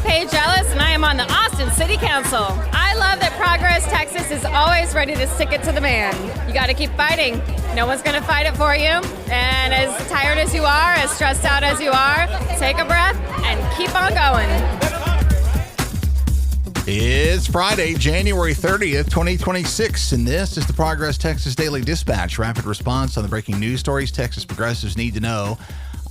Paige Ellis, and I am on the Austin City Council. I love that Progress Texas is always ready to stick it to the man. You got to keep fighting. No one's going to fight it for you. And as tired as you are, as stressed out as you are, take a breath and keep on going. It's Friday, January 30th, 2026, and this is the Progress Texas Daily Dispatch, rapid response on the breaking news stories Texas progressives need to know.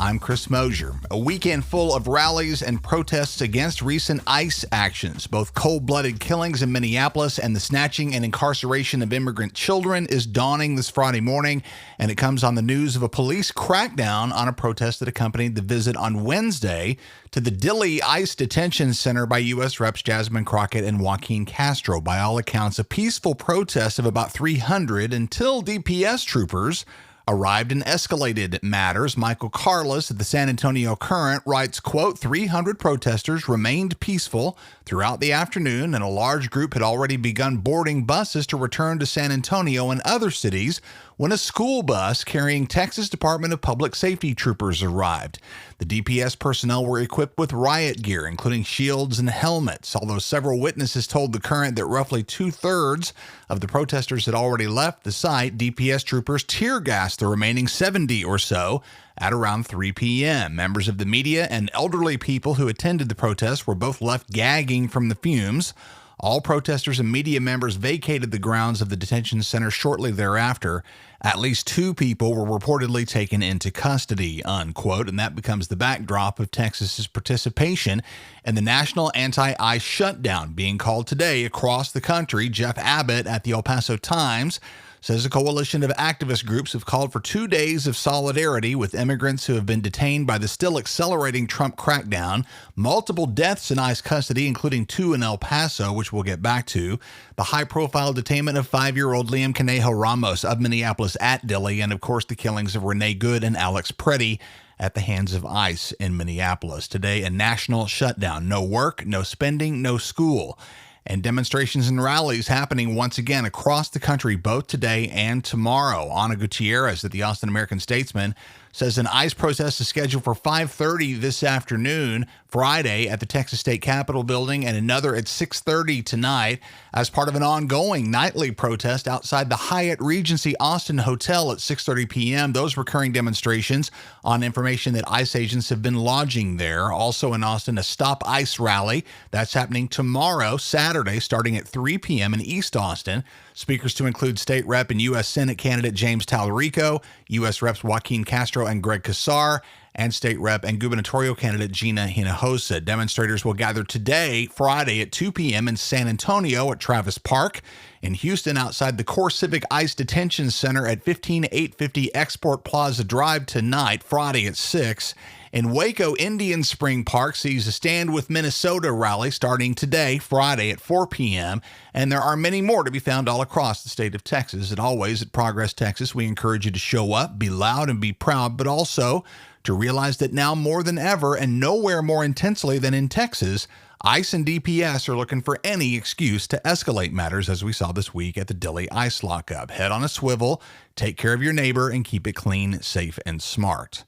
I'm Chris Mosier. A weekend full of rallies and protests against recent ICE actions. Both cold-blooded killings in Minneapolis and the snatching and incarceration of immigrant children is dawning this Friday morning, and it comes on the news of a police crackdown on a protest that accompanied the visit on Wednesday to the Dilley ICE Detention Center by U.S. Reps Jasmine Crockett and Joaquin Castro. By all accounts, a peaceful protest of about 300 until DPS troopers arrived and escalated matters. Michael Carlos at the San Antonio Current writes, quote, 300 protesters remained peaceful throughout the afternoon, and a large group had already begun boarding buses to return to San Antonio and other cities when a school bus carrying Texas Department of Public Safety troopers arrived. The DPS personnel were equipped with riot gear, including shields and helmets, although several witnesses told the Current that roughly two-thirds of the protesters had already left the site. DPS troopers tear gassed the remaining 70 or so at around 3 p.m. Members of the media and elderly people who attended the protest were both left gagging from the fumes. All protesters and media members vacated the grounds of the detention center shortly thereafter. At least 2 people were reportedly taken into custody, unquote, and that becomes the backdrop of Texas's participation in the national anti-ICE shutdown being called today across the country. Jeff Abbott at the El Paso Times says a coalition of activist groups have called for 2 days of solidarity with immigrants who have been detained by the still accelerating Trump crackdown. Multiple deaths in ICE custody, including 2 in El Paso, which we'll get back to. The high-profile detainment of 5-year-old Liam Conejo Ramos of Minneapolis at Dilley, and of course the killings of Renee Good and Alex Preddy at the hands of ICE in Minneapolis. Today, a national shutdown. No work, no spending, no school. And demonstrations and rallies happening once again across the country, both today and tomorrow. Ana Gutierrez at the Austin American-Statesman says an ICE protest is scheduled for 5:30 this afternoon, Friday, at the Texas State Capitol building, and another at 6:30 tonight as part of an ongoing nightly protest outside the Hyatt Regency Austin Hotel at 6:30 p.m. Those recurring demonstrations on information that ICE agents have been lodging there. Also in Austin, a Stop ICE rally. That's happening tomorrow, Saturday, starting at 3 p.m. in East Austin. Speakers to include State Rep and U.S. Senate candidate James Talarico, U.S. Reps Joaquin Castro and Greg Casar, and State Rep and gubernatorial candidate Gina Hinojosa. Demonstrators will gather today, Friday, at 2 p.m. in San Antonio at Travis Park. In Houston, outside the Core Civic ICE Detention Center at 15850 Export Plaza Drive tonight, Friday at 6. In Waco, Indian Spring Park sees a Stand with Minnesota rally starting today, Friday at 4 p.m. And there are many more to be found all across the state of Texas. And always at Progress Texas, we encourage you to show up, be loud, and be proud, but also to realize that now more than ever and nowhere more intensely than in Texas, ICE and DPS are looking for any excuse to escalate matters, as we saw this week at the Dilley ICE lockup. Head on a swivel, take care of your neighbor, and keep it clean, safe, and smart.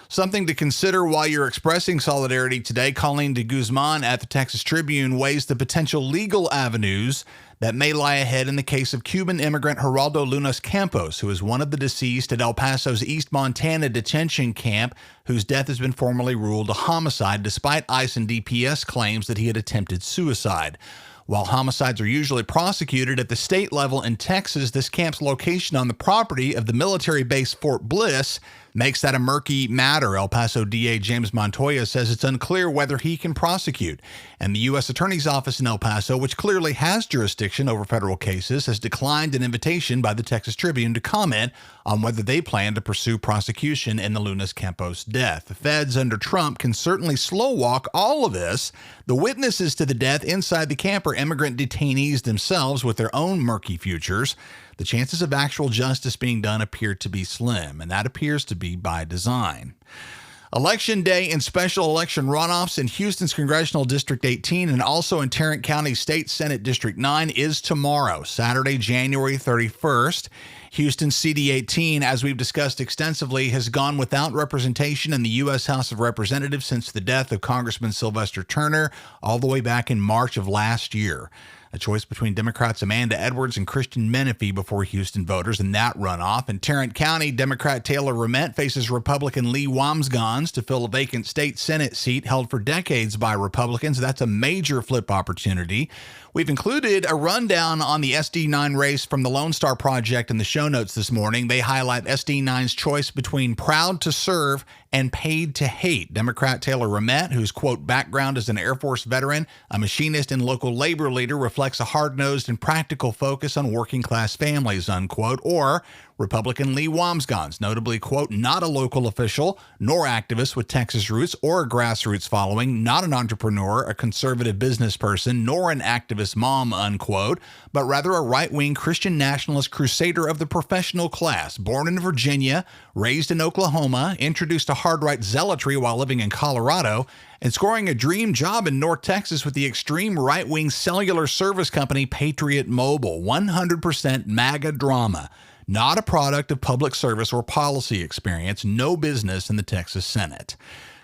Something to consider while you're expressing solidarity today. Colleen de Guzman at the Texas Tribune weighs the potential legal avenues that may lie ahead in the case of Cuban immigrant Geraldo Lunas Campos, who is one of the deceased at El Paso's East Montana detention camp, whose death has been formally ruled a homicide despite ICE and DPS claims that he had attempted suicide. While homicides are usually prosecuted at the state level in Texas, this camp's location on the property of the military base Fort Bliss makes that a murky matter. El Paso DA James Montoya says it's unclear whether he can prosecute. And the U.S. Attorney's Office in El Paso, which clearly has jurisdiction over federal cases, has declined an invitation by the Texas Tribune to comment on whether they plan to pursue prosecution in the Lunas Campos death. The feds under Trump can certainly slow walk all of this. The witnesses to the death inside the camp are immigrant detainees themselves with their own murky futures. The chances of actual justice being done appear to be slim, and that appears to be by design. Election day and special election runoffs in Houston's Congressional District 18 and also in Tarrant County State Senate District 9 is tomorrow, Saturday, January 31st. Houston's CD18, as we've discussed extensively, has gone without representation in the U.S. House of Representatives since the death of Congressman Sylvester Turner all the way back in March of last year. A choice between Democrats Amanda Edwards and Christian Menifee before Houston voters in that runoff. In Tarrant County, Democrat Taylor Ramette faces Republican Lee Wambsgans to fill a vacant state Senate seat held for decades by Republicans. That's a major flip opportunity. We've included a rundown on the SD9 race from the Lone Star Project in the show notes this morning. They highlight SD9's choice between proud to serve and paid to hate. Democrat Taylor Ramette, whose, quote, background as an Air Force veteran, a machinist and local labor leader, reflects a hard-nosed and practical focus on working-class families, unquote, or Republican Lee Wambsgans, notably, quote, not a local official, nor activist with Texas roots or a grassroots following, not an entrepreneur, a conservative business person, nor an activist mom, unquote, but rather a right-wing Christian nationalist crusader of the professional class, born in Virginia, raised in Oklahoma, introduced to hard-right zealotry while living in Colorado, and scoring a dream job in North Texas with the extreme right-wing cellular service company Patriot Mobile. 100% MAGA drama. Not a product of public service or policy experience. No business in the Texas Senate.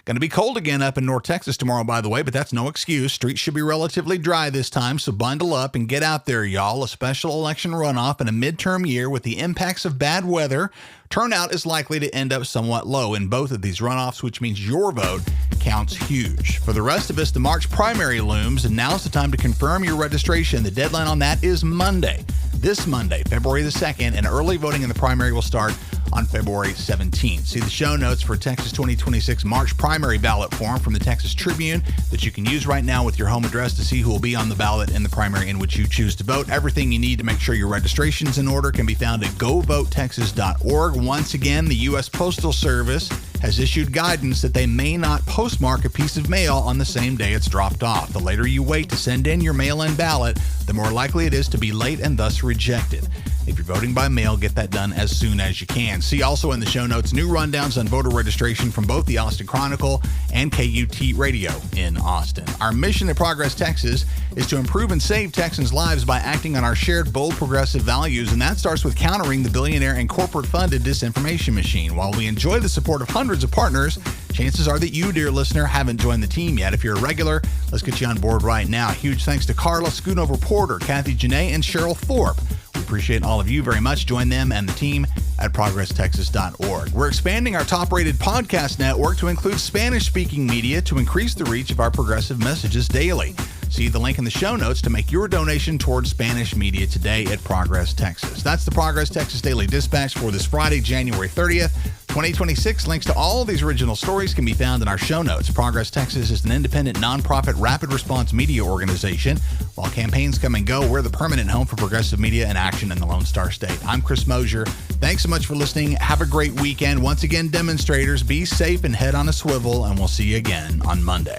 Going to be cold again up in North Texas tomorrow, by the way, but that's no excuse. Streets should be relatively dry this time, so bundle up and get out there, y'all. A special election runoff in a midterm year with the impacts of bad weather. Turnout is likely to end up somewhat low in both of these runoffs, which means your vote counts huge. For the rest of us, the March primary looms, and now's the time to confirm your registration. The deadline on that is Monday. This Monday, February the 2nd, and early voting in the primary will start on February 17th. See the show notes for Texas 2026 March primary ballot form from the Texas Tribune that you can use right now with your home address to see who will be on the ballot in the primary in which you choose to vote. Everything you need to make sure your registration's in order can be found at govotetexas.org. Once again, the U.S. Postal Service has issued guidance that they may not postmark a piece of mail on the same day it's dropped off. The later you wait to send in your mail-in ballot, the more likely it is to be late and thus rejected. If you're voting by mail, get that done as soon as you can. See also in the show notes new rundowns on voter registration from both the Austin Chronicle and KUT Radio in Austin. Our mission at Progress Texas is to improve and save Texans' lives by acting on our shared bold progressive values, and that starts with countering the billionaire and corporate-funded disinformation machine. While we enjoy the support of hundreds of partners, chances are that you, dear listener, haven't joined the team yet. If you're a regular, let's get you on board right now. Huge thanks to Carla Schoonover Porter, Kathy Janae, and Cheryl Thorpe. We appreciate all of you very much. Join them and the team at progresstexas.org. We're expanding our top-rated podcast network to include Spanish-speaking media to increase the reach of our progressive messages daily. See the link in the show notes to make your donation towards Spanish media today at Progress Texas. That's the Progress Texas Daily Dispatch for this Friday, January 30th, 2026. Links to all these original stories can be found in our show notes. Progress Texas is an independent, nonprofit, rapid response media organization. While campaigns come and go, we're the permanent home for progressive media and action in the Lone Star State. I'm Chris Mosier. Thanks so much for listening. Have a great weekend. Once again, demonstrators, be safe and head on a swivel, and we'll see you again on Monday.